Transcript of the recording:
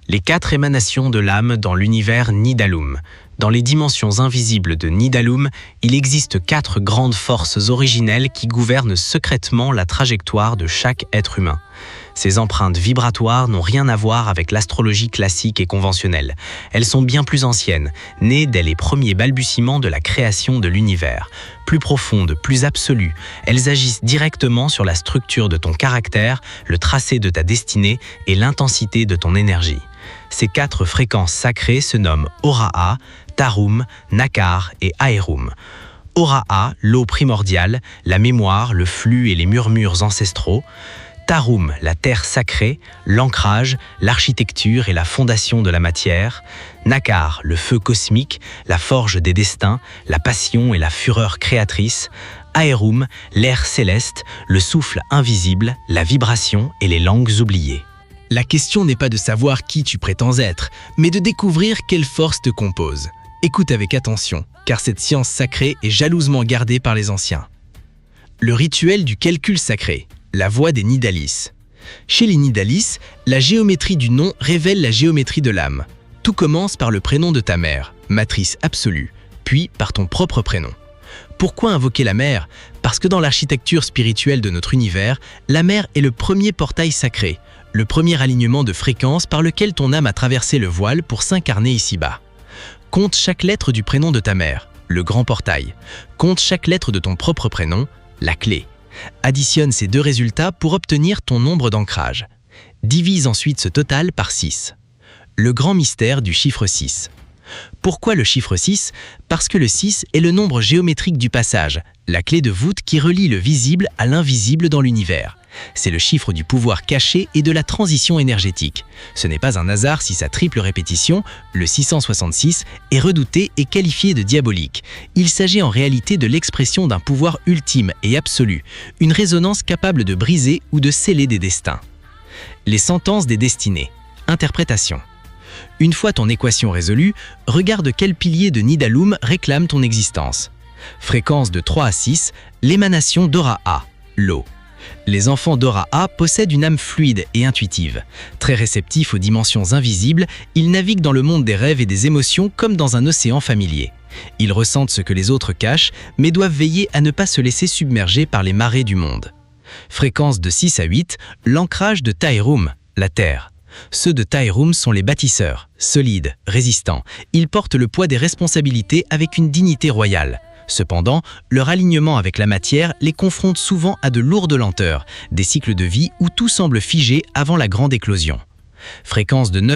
Les 4 émanations de l'âme dans l'univers Nidalum. Dans les dimensions invisibles de Nidalum, il existe 4 grandes forces originelles qui gouvernent secrètement la trajectoire de chaque être humain. Ces empreintes vibratoires n'ont rien à voir avec l'astrologie classique et conventionnelle. Elles sont bien plus anciennes, nées dès les premiers balbutiements de la création de l'univers. Plus profondes, plus absolues, elles agissent directement sur la structure de ton caractère, le tracé de ta destinée et l'intensité de ton énergie. Ces 4 fréquences sacrées se nomment Ora'a, Tarum, Nakar et Aerum. Ora'a, l'eau primordiale, la mémoire, le flux et les murmures ancestraux. Tarum, la terre sacrée, l'ancrage, l'architecture et la fondation de la matière. Nakar, le feu cosmique, la forge des destins, la passion et la fureur créatrice. Aerum, l'air céleste, le souffle invisible, la vibration et les langues oubliées. La question n'est pas de savoir qui tu prétends être, mais de découvrir quelle force te compose. Écoute avec attention, car cette science sacrée est jalousement gardée par les anciens. Le rituel du calcul sacré, la voie des Nidalis. Chez les Nidalis, la géométrie du nom révèle la géométrie de l'âme. Tout commence par le prénom de ta mère, matrice absolue, puis par ton propre prénom. Pourquoi invoquer la mère? Parce que dans l'architecture spirituelle de notre univers, la mère est le premier portail sacré, le premier alignement de fréquences par lequel ton âme a traversé le voile pour s'incarner ici-bas. Compte chaque lettre du prénom de ta mère, le grand portail. Compte chaque lettre de ton propre prénom, la clé. Additionne ces 2 résultats pour obtenir ton nombre d'ancrage. Divise ensuite ce total par 6. Le grand mystère du chiffre 6. Pourquoi le chiffre 6? Parce que le 6 est le nombre géométrique du passage, la clé de voûte qui relie le visible à l'invisible dans l'univers. C'est le chiffre du pouvoir caché et de la transition énergétique. Ce n'est pas un hasard si sa triple répétition, le 666, est redouté et qualifié de diabolique. Il s'agit en réalité de l'expression d'un pouvoir ultime et absolu, une résonance capable de briser ou de sceller des destins. Les sentences des destinées. Interprétation. Une fois ton équation résolue, regarde quel pilier de Nidalum réclame ton existence. Fréquence de 3 à 6, l'émanation d'Ora'a, l'eau. Les enfants d'Ora'a possèdent une âme fluide et intuitive. Très réceptifs aux dimensions invisibles, ils naviguent dans le monde des rêves et des émotions comme dans un océan familier. Ils ressentent ce que les autres cachent, mais doivent veiller à ne pas se laisser submerger par les marées du monde. Fréquence de 6 à 8, l'ancrage de Taerum, la terre. Ceux de Taerum sont les bâtisseurs, solides, résistants. Ils portent le poids des responsabilités avec une dignité royale. Cependant, leur alignement avec la matière les confronte souvent à de lourdes lenteurs, des cycles de vie où tout semble figé avant la grande éclosion. Fréquence de 9